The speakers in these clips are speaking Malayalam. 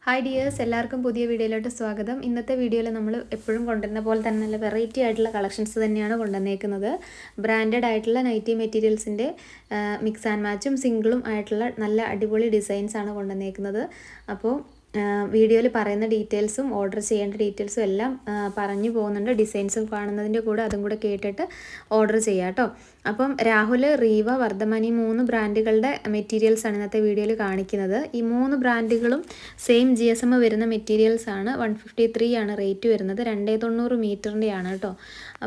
ഹായ് ഡിയേഴ്സ്, എല്ലാവർക്കും പുതിയ വീഡിയോയിലോട്ട് സ്വാഗതം. ഇന്നത്തെ വീഡിയോയിൽ നമ്മൾ എപ്പോഴും കൊണ്ടുവരുന്ന പോലെ തന്നെ നല്ല വെറൈറ്റി ആയിട്ടുള്ള കളക്ഷൻസ് തന്നെയാണ് കൊണ്ടുവന്നേക്കുന്നത്. ബ്രാൻഡഡ് ആയിട്ടുള്ള നൈറ്റി മെറ്റീരിയൽസിൻ്റെ മിക്സ് ആൻഡ് മാച്ചും സിംഗിളും ആയിട്ടുള്ള നല്ല അടിപൊളി ഡിസൈൻസ് ആണ് കൊണ്ടുവന്നേക്കുന്നത്. അപ്പോൾ വീഡിയോയിൽ പറയുന്ന ഡീറ്റെയിൽസും ഓർഡർ ചെയ്യേണ്ട ഡീറ്റെയിൽസും എല്ലാം പറഞ്ഞു പോകുന്നുണ്ട്. ഡിസൈൻസും കാണുന്നതിൻ്റെ കൂടെ അതും കൂടെ കേട്ടിട്ട് ഓർഡർ ചെയ്യാം കേട്ടോ. അപ്പം രാഹുൽ, റീവ, വർദ്ധമാൻ ഈ 3 ബ്രാൻഡുകളുടെ മെറ്റീരിയൽസാണ് ഇന്നത്തെ വീഡിയോയിൽ കാണിക്കുന്നത്. ഈ 3 ബ്രാൻഡുകളും സെയിം GSM വരുന്ന മെറ്റീരിയൽസ് ആണ്. 153 ആണ് റേറ്റ് വരുന്നത്. 290 മീറ്ററിൻ്റെ ആണ് കേട്ടോ.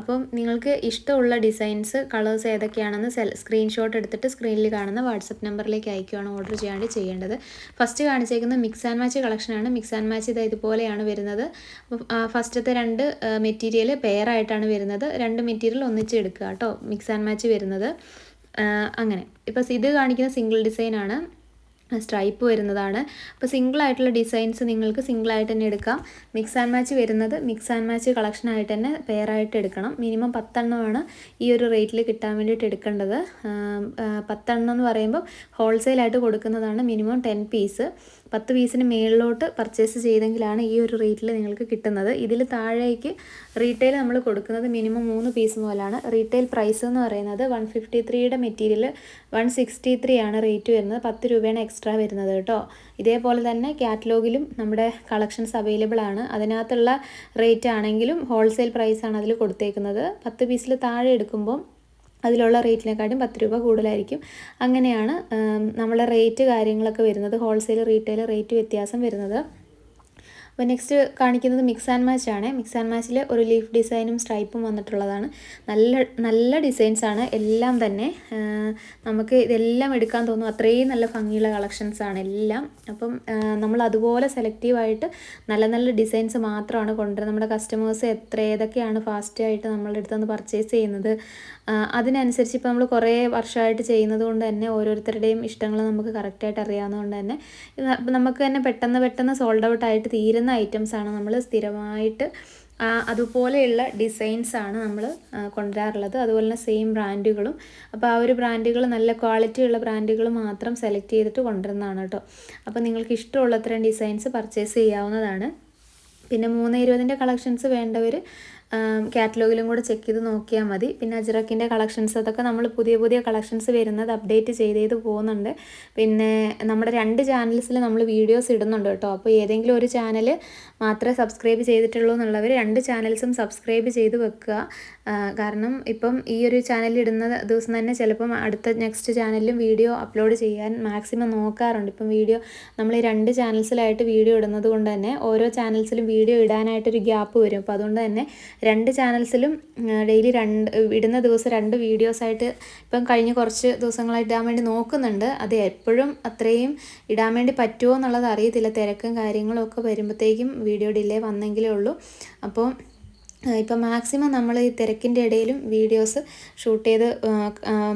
അപ്പം നിങ്ങൾക്ക് ഇഷ്ടമുള്ള ഡിസൈൻസ്, കളേഴ്സ് ഏതൊക്കെയാണെന്ന് സ്ക്രീൻഷോട്ട് എടുത്തിട്ട് സ്ക്രീനിൽ കാണുന്ന വാട്സപ്പ് നമ്പറിലേക്ക് അയക്കുകയാണ് ഓർഡർ ചെയ്യാണ്ട് ചെയ്യേണ്ടത്. ഫസ്റ്റ് കാണിച്ചേക്കുന്നത് മിക്സ് ആൻഡ് മാച്ച് കളക്ഷനാണ്. മിക്സ് ആൻഡ് മാച്ച് ഇതുപോലെയാണ് വരുന്നത്. ഫസ്റ്റത്തെ 2 മെറ്റീരിയൽ പെയറായിട്ടാണ് വരുന്നത്. 2 മെറ്റീരിയൽ ഒന്നിച്ച് എടുക്കുക കേട്ടോ, മിക്സ് ആൻഡ് മാച്ച് വരുന്നത്. അങ്ങനെ ഇപ്പോൾ ഇത് കാണിക്കുന്ന സിംഗിൾ ഡിസൈനാണ്, സ്ട്രൈപ്പ് വരുന്നതാണ്. അപ്പോൾ സിംഗിളായിട്ടുള്ള ഡിസൈൻസ് നിങ്ങൾക്ക് സിംഗിളായിട്ട് തന്നെ എടുക്കാം. മിക്സ് ആൻഡ് മാച്ച് വരുന്നത് മിക്സ് ആൻഡ് മാച്ച് കളക്ഷനായിട്ട് തന്നെ പെയറായിട്ട് എടുക്കണം. മിനിമം 10 എണ്ണമാണ് ഈ ഒരു റേറ്റിൽ കിട്ടാൻ വേണ്ടിയിട്ട് എടുക്കേണ്ടത്. 10 എണ്ണം എന്ന് പറയുമ്പോൾ ഹോൾസെയിലായിട്ട് കൊടുക്കുന്നതാണ്. Minimum 10 piece. 10 പീസിന് മേളിലോട്ട് പർച്ചേസ് ചെയ്തെങ്കിലാണ് ഈ ഒരു റേറ്റിൽ നിങ്ങൾക്ക് കിട്ടുന്നത്. ഇതിൽ താഴേക്ക് റീറ്റെയിൽ നമ്മൾ കൊടുക്കുന്നത് മിനിമം 3 പീസ് മുതലാണ്. റീറ്റെയിൽ പ്രൈസ് എന്ന് പറയുന്നത് 153യുടെ മെറ്റീരിയൽ 163 ആണ് റേറ്റ് വരുന്നത്. 10 രൂപയാണ് എക്സ്ട്രാ വരുന്നത് കേട്ടോ. ഇതേപോലെ തന്നെ കാറ്റലോഗിലും നമ്മുടെ കളക്ഷൻസ് അവൈലബിൾ ആണ്. അതിനകത്തുള്ള റേറ്റ് ആണെങ്കിലും ഹോൾസെയിൽ പ്രൈസാണ് അതിൽ കൊടുത്തേക്കുന്നത്. 10 പീസിൽ താഴെ എടുക്കുമ്പോൾ അതിലുള്ള റേറ്റിനെക്കാട്ടും 10 രൂപ കൂടുതലായിരിക്കും. അങ്ങനെയാണ് നമ്മളെ റേറ്റ് കാര്യങ്ങളൊക്കെ വരുന്നത്. ഹോൾസെയിൽ റീറ്റെയിൽ റേറ്റ് വ്യത്യാസം വരുന്നത്. അപ്പോൾ നെക്സ്റ്റ് കാണിക്കുന്നത് മിക്സ് ആൻഡ് മാച്ച് ആണ്. മിക്സ് ആൻഡ് മാച്ചിൽ ഒരു ലീഫ് ഡിസൈനും സ്ട്രൈപ്പും വന്നിട്ടുള്ളതാണ്. നല്ല ഡിസൈൻസാണ് എല്ലാം തന്നെ. നമുക്ക് ഇതെല്ലാം എടുക്കാൻ തോന്നും, അത്രയും നല്ല ഭംഗിയുള്ള കളക്ഷൻസാണ് എല്ലാം. അപ്പം നമ്മൾ അതുപോലെ സെലക്റ്റീവായിട്ട് നല്ല ഡിസൈൻസ് മാത്രമാണ് കൊണ്ടുവരുന്നത്. നമ്മുടെ കസ്റ്റമേഴ്സ് ഏതൊക്കെയാണ് ഫാസ്റ്റായിട്ട് നമ്മളുടെ അടുത്തുനിന്ന് പർച്ചേസ് ചെയ്യുന്നത്, അതിനനുസരിച്ച് ഇപ്പോൾ നമ്മൾ കുറേ വർഷമായിട്ട് ചെയ്യുന്നത് കൊണ്ട് തന്നെ ഓരോരുത്തരുടെയും ഇഷ്ടങ്ങൾ നമുക്ക് കറക്റ്റായിട്ട് അറിയാവുന്നതുകൊണ്ട് തന്നെ നമുക്ക് തന്നെ പെട്ടെന്ന് സോൾഡ് ഔട്ട് ആയിട്ട് തീരുന്ന ഐറ്റംസാണ് നമ്മൾ സ്ഥിരമായിട്ട് അതുപോലെയുള്ള ഡിസൈൻസാണ് നമ്മൾ കൊണ്ടുവരാറുള്ളത്. അതുപോലെ തന്നെ സെയിം ബ്രാൻഡുകളും. അപ്പോൾ ആ ഒരു ബ്രാൻഡുകൾ നല്ല ക്വാളിറ്റിയുള്ള ബ്രാൻഡുകൾ മാത്രം സെലക്ട് ചെയ്തിട്ട് കൊണ്ടുവരുന്നതാണ് കേട്ടോ. അപ്പോൾ നിങ്ങൾക്ക് ഇഷ്ടമുള്ളത്രയും ഡിസൈൻസ് പർച്ചേസ് ചെയ്യാവുന്നതാണ്. പിന്നെ 320ൻ്റെ കളക്ഷൻസ് വേണ്ടവർ കാറ്റലോഗിലും കൂടെ ചെക്ക് ചെയ്ത് നോക്കിയാൽ മതി. പിന്നെ അജ്രക്കിൻ്റെ കളക്ഷൻസ്, അതൊക്കെ നമ്മൾ പുതിയ കളക്ഷൻസ് വരുന്നത് അപ്ഡേറ്റ് ചെയ്ത് പോകുന്നുണ്ട്. പിന്നെ നമ്മുടെ 2 ചാനൽസിൽ നമ്മൾ വീഡിയോസ് ഇടുന്നുണ്ട് കേട്ടോ. അപ്പോൾ ഏതെങ്കിലും ഒരു ചാനൽ മാത്രമേ സബ്സ്ക്രൈബ് ചെയ്തിട്ടുള്ളൂ എന്നുള്ളവർ 2 ചാനൽസും സബ്സ്ക്രൈബ് ചെയ്ത് വെക്കുക. കാരണം ഇപ്പം ഈ ഒരു ചാനലിൽ ഇടുന്ന ദിവസം തന്നെ ചിലപ്പം അടുത്ത നെക്സ്റ്റ് ചാനലിലും വീഡിയോ അപ്ലോഡ് ചെയ്യാൻ മാക്സിമം നോക്കാറുണ്ട്. ഇപ്പം വീഡിയോ നമ്മൾ ഈ 2 ചാനൽസിലായിട്ട് വീഡിയോ ഇടുന്നത് കൊണ്ട് തന്നെ ഓരോ ചാനൽസിലും വീഡിയോ ഇടാനായിട്ടൊരു ഗ്യാപ്പ് വരും. അപ്പോൾ അതുകൊണ്ട് തന്നെ 2 ചാനൽസിലും ഡെയിലി ഇടുന്ന ദിവസം 2 വീഡിയോസായിട്ട് ഇപ്പം കഴിഞ്ഞ കുറച്ച് ദിവസങ്ങളായിട്ട് ഇടാൻ വേണ്ടി നോക്കുന്നുണ്ട്. അത് എപ്പോഴും അത്രയും ഇടാൻ വേണ്ടി പറ്റുമോ എന്നുള്ളത് അറിയത്തില്ല. തിരക്കും കാര്യങ്ങളും ഒക്കെ വരുമ്പോഴത്തേക്കും വീഡിയോ ഡിലേ വന്നെങ്കിലേ ഉള്ളൂ. അപ്പോൾ ഇപ്പം മാക്സിമം നമ്മൾ ഈ തിരക്കിൻ്റെ ഇടയിലും വീഡിയോസ് ഷൂട്ട് ചെയ്ത്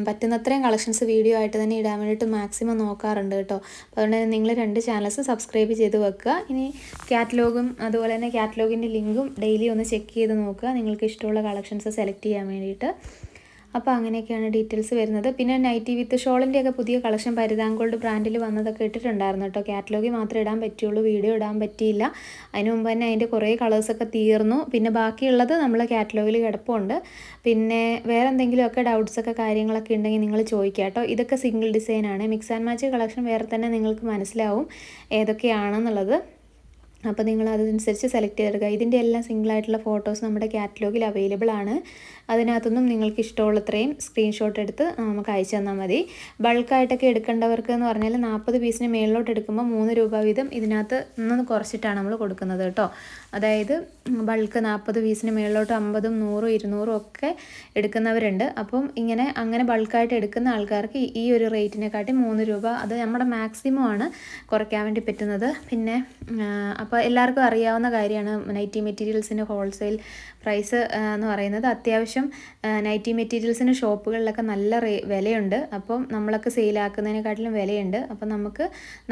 പറ്റുന്നത്രയും കളക്ഷൻസ് വീഡിയോ ആയിട്ട് തന്നെ ഇടാൻ വേണ്ടിയിട്ട് മാക്സിമം നോക്കാറുണ്ട് കേട്ടോ. അപ്പോൾ അതുകൊണ്ട് തന്നെ നിങ്ങൾ 2 ചാനൽസ് സബ്സ്ക്രൈബ് ചെയ്ത് വെക്കുക. ഇനി കാറ്റലോഗും അതുപോലെ തന്നെ കാറ്റലോഗിൻ്റെ ലിങ്കും ഡെയിലി ഒന്ന് ചെക്ക് ചെയ്ത് നോക്കുക, നിങ്ങൾക്ക് ഇഷ്ടമുള്ള കളക്ഷൻസ് സെലക്ട് ചെയ്യാൻ വേണ്ടിയിട്ട്. അപ്പോൾ അങ്ങനെയൊക്കെയാണ് ഡീറ്റെയിൽസ് വരുന്നത്. പിന്നെ നൈറ്റി വിത്ത് ഷോളിൻ്റെയൊക്കെ പുതിയ കളക്ഷൻ പരിധാൻ ബ്രാൻഡിൽ വന്നതൊക്കെ ഇട്ടിട്ടുണ്ടായിരുന്നു കേട്ടോ. കാറ്റലോഗിൽ മാത്രമേ ഇടാൻ പറ്റുള്ളൂ, വീഡിയോ ഇടാൻ പറ്റിയില്ല. അതിന് മുമ്പ് തന്നെ അതിൻ്റെ കുറേ കളേഴ്സൊക്കെ തീർന്നു. പിന്നെ ബാക്കിയുള്ളത് നമ്മൾ കാറ്റലോഗിൽ കിടപ്പുണ്ട്. പിന്നെ വേറെ എന്തെങ്കിലുമൊക്കെ ഡൗട്ട്സൊക്കെ കാര്യങ്ങളൊക്കെ ഉണ്ടെങ്കിൽ നിങ്ങൾ ചോദിക്കുക കേട്ടോ. ഇതൊക്കെ സിംഗിൾ ഡിസൈനാണ്. മിക്സ് ആൻഡ് മാച്ച് കളക്ഷൻ വേറെ തന്നെ നിങ്ങൾക്ക് മനസ്സിലാവും ഏതൊക്കെയാണെന്നുള്ളത്. അപ്പോൾ നിങ്ങൾ അതനുസരിച്ച് സെലക്ട് ചെയ്തെടുക്കുക. ഇതിൻ്റെ എല്ലാം സിംഗിളായിട്ടുള്ള ഫോട്ടോസ് നമ്മുടെ കാറ്റലോഗിൽ അവൈലബിൾ ആണ്. അതിനകത്തൊന്നും നിങ്ങൾക്ക് ഇഷ്ടമുള്ളത്രയും സ്ക്രീൻഷോട്ട് എടുത്ത് നമുക്ക് അയച്ചു തന്നാൽ മതി. ബൾക്കായിട്ടൊക്കെ എടുക്കേണ്ടവർക്ക് എന്ന് പറഞ്ഞാൽ 40 പീസിന് മേളിലോട്ട് എടുക്കുമ്പോൾ 3 രൂപ വീതം ഇതിനകത്ത് നിന്ന് കുറച്ചിട്ടാണ് നമ്മൾ കൊടുക്കുന്നത് കേട്ടോ. അതായത് ബൾക്ക് 40 പീസിന് മേളിലോട്ട് 50, 100, 200 ഒക്കെ എടുക്കുന്നവരുണ്ട്. അപ്പം അങ്ങനെ ബൾക്കായിട്ട് എടുക്കുന്ന ആൾക്കാർക്ക് ഈ ഒരു റേറ്റിനെക്കാട്ടി 3 രൂപ, അത് നമ്മുടെ മാക്സിമം ആണ് കുറയ്ക്കാൻ വേണ്ടി പറ്റുന്നത്. പിന്നെ അപ്പോൾ എല്ലാവർക്കും അറിയാവുന്ന കാര്യമാണ് നൈറ്റി മെറ്റീരിയൽസിൻ്റെ ഹോൾസെയിൽ പ്രൈസ് എന്ന് പറയുന്നത്. അത്യാവശ്യം നൈറ്റി മെറ്റീരിയൽസിൻ്റെ ഷോപ്പുകളിലൊക്കെ നല്ല വിലയുണ്ട്. അപ്പം നമ്മളൊക്കെ സെയിലാക്കുന്നതിനെക്കാട്ടിലും വിലയുണ്ട്. അപ്പം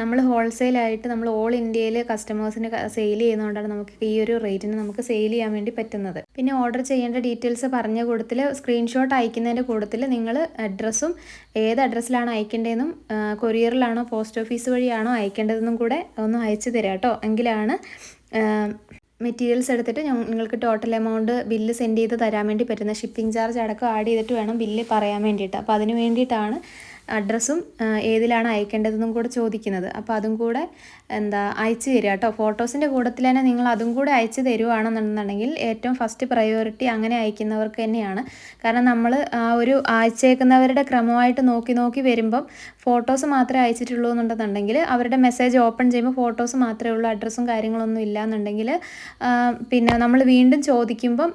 നമ്മൾ ഹോൾസെയിലായിട്ട് നമ്മൾ ഓൾ ഇന്ത്യയിൽ കസ്റ്റമേഴ്സിന് സെയിൽ ചെയ്യുന്നതുകൊണ്ടാണ് നമുക്ക് ഈ ഒരു റേറ്റിന് നമുക്ക് സെയിൽ ചെയ്യാൻ വേണ്ടി പറ്റുന്നത്. പിന്നെ ഓർഡർ ചെയ്യേണ്ട ഡീറ്റെയിൽസ് പറഞ്ഞ കൂട്ടത്തിൽ സ്ക്രീൻഷോട്ട് അയക്കുന്നതിൻ്റെ കൂട്ടത്തിൽ നിങ്ങൾ അഡ്രസ്സും ഏത് അഡ്രസ്സിലാണ് അയക്കേണ്ടതെന്നും കൊറിയറിലാണോ പോസ്റ്റ് ഓഫീസ് വഴിയാണോ അയക്കേണ്ടതെന്നും കൂടെ ഒന്ന് അയച്ചു തരാം കേട്ടോ. എങ്കിലാണ് മെറ്റീരിയൽസ് എടുത്തിട്ട് നിങ്ങൾക്ക് ടോട്ടൽ എമൗണ്ട് ബില്ല് സെൻഡ് ചെയ്ത് തരാൻ വേണ്ടി പറ്റുന്ന ഷിപ്പിംഗ് ചാർജ് അടക്കം ആഡ് ചെയ്തിട്ട് വേണം ബില്ല് പറയാൻ വേണ്ടിയിട്ട്. അപ്പോൾ അതിന് വേണ്ടിയിട്ടാണ് അഡ്രസ്സും ഏതിലാണ് അയക്കേണ്ടതെന്നും കൂടെ ചോദിക്കുന്നത്. അപ്പോൾ അതും കൂടെ അയച്ചു തരിക കേട്ടോ. ഫോട്ടോസിൻ്റെ കൂട്ടത്തിൽ തന്നെ നിങ്ങൾ അതും കൂടെ അയച്ചു തരുവാണെന്നുണ്ടെന്നുണ്ടെങ്കിൽ ഏറ്റവും ഫസ്റ്റ് പ്രയോറിറ്റി അങ്ങനെ അയക്കുന്നവർക്ക് തന്നെയാണ്. കാരണം നമ്മൾ ആ ഒരു അയച്ചേക്കുന്നവരുടെ ക്രമമായിട്ട് നോക്കി വരുമ്പം ഫോട്ടോസ് മാത്രമേ അയച്ചിട്ടുള്ളൂ എന്നുണ്ടെന്നുണ്ടെങ്കിൽ അവരുടെ മെസ്സേജ് ഓപ്പൺ ചെയ്യുമ്പോൾ ഫോട്ടോസ് മാത്രമേ ഉള്ളൂ, അഡ്രസ്സും കാര്യങ്ങളൊന്നും ഇല്ല എന്നുണ്ടെങ്കിൽ പിന്നെ നമ്മൾ വീണ്ടും ചോദിക്കുമ്പം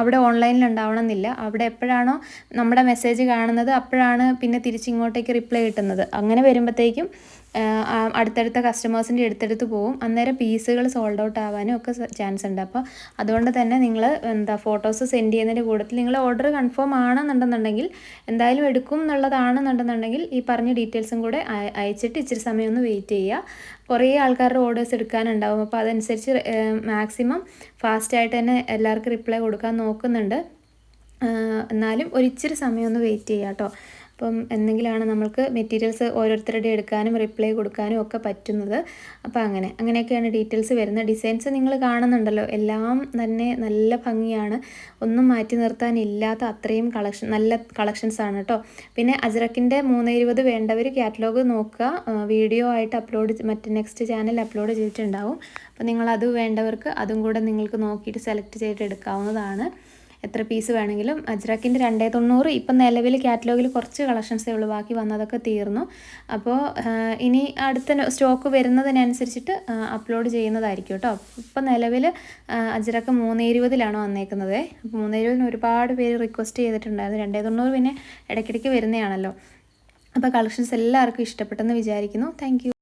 അവിടെ ഓൺലൈനിൽ ഉണ്ടാവണമെന്നില്ല. അവിടെ എപ്പോഴാണോ നമ്മുടെ മെസ്സേജ് കാണുന്നത് അപ്പോഴാണ് പിന്നെ തിരിച്ചിങ്ങോട്ടേക്ക് റിപ്ലൈ കിട്ടുന്നത്. അങ്ങനെ വരുമ്പോഴത്തേക്കും അടുത്തടുത്ത കസ്റ്റമേഴ്സിൻ്റെ അടുത്തടുത്ത് പോകും. അന്നേരം പീസുകൾ സോൾഡ് ഔട്ട് ആവാനും ഒക്കെ ചാൻസ് ഉണ്ട്. അപ്പോൾ അതുകൊണ്ട് തന്നെ നിങ്ങൾ ഫോട്ടോസ് സെൻഡ് ചെയ്യുന്നതിൻ്റെ കൂട്ടത്തിൽ നിങ്ങൾ ഓർഡർ കൺഫേം ആണെന്നുണ്ടെന്നുണ്ടെങ്കിൽ എന്തായാലും എടുക്കും എന്നുള്ളതാണെന്നുണ്ടെന്നുണ്ടെങ്കിൽ ഈ പറഞ്ഞ ഡീറ്റെയിൽസും കൂടെ അയച്ചിട്ട് ഇച്ചിരി സമയം ഒന്ന് വെയിറ്റ് ചെയ്യുക. കുറേ ആൾക്കാരുടെ ഓർഡേഴ്സ് എടുക്കാനുണ്ടാവും. അപ്പോൾ അതനുസരിച്ച് മാക്സിമം ഫാസ്റ്റായിട്ട് തന്നെ എല്ലാവർക്കും റിപ്ലൈ കൊടുക്കാൻ നോക്കുന്നുണ്ട്. എന്നാലും ഒരിച്ചിരി സമയം ഒന്ന് വെയിറ്റ് ചെയ്യുക കേട്ടോ. അപ്പം എന്തെങ്കിലുമാണ് നമ്മൾക്ക് മെറ്റീരിയൽസ് ഓരോരുത്തരുടെ എടുക്കാനും റിപ്ലൈ കൊടുക്കാനും ഒക്കെ പറ്റുന്നത്. അപ്പോൾ അങ്ങനെയൊക്കെയാണ് ഡീറ്റെയിൽസ് വരുന്നത്. ഡിസൈൻസ് നിങ്ങൾ കാണുന്നുണ്ടല്ലോ, എല്ലാം തന്നെ നല്ല ഭംഗിയാണ്, ഒന്നും മാറ്റി നിർത്താനില്ലാത്ത അത്രയും നല്ല കളക്ഷൻസാണ് കേട്ടോ. പിന്നെ അജ്രക്കിൻ്റെ 320 വേണ്ടവർ കാറ്റലോഗ് നോക്കുക. വീഡിയോ ആയിട്ട് നെക്സ്റ്റ് ചാനൽ അപ്ലോഡ് ചെയ്തിട്ടുണ്ടാവും. അപ്പോൾ നിങ്ങളത് വേണ്ടവർക്ക് അതും കൂടെ നിങ്ങൾക്ക് നോക്കിയിട്ട് സെലക്ട് ചെയ്തിട്ട് എടുക്കാവുന്നതാണ്. എത്ര പീസ് വേണമെങ്കിലും. അജ്രക്കിൻ്റെ 290 ഇപ്പം നിലവിൽ കാറ്റലോഗിൽ കുറച്ച് കളക്ഷൻസേ ഉള്ളൂ, ബാക്കി വന്നതൊക്കെ തീർന്നു. അപ്പോൾ ഇനി അടുത്ത സ്റ്റോക്ക് വരുന്നതിനനുസരിച്ചിട്ട് അപ്ലോഡ് ചെയ്യുന്നതായിരിക്കും കേട്ടോ. ഇപ്പം നിലവിൽ അജ്രക്ക് 320 വന്നേക്കുന്നത്. അപ്പോൾ 320 ഒരുപാട് പേര് റിക്വസ്റ്റ് ചെയ്തിട്ടുണ്ടായിരുന്നു. 290 പിന്നെ ഇടയ്ക്കിടയ്ക്ക് വരുന്നതാണല്ലോ. അപ്പോൾ കളക്ഷൻസ് എല്ലാവർക്കും ഇഷ്ടപ്പെട്ടെന്ന് വിചാരിക്കുന്നു. Thank you.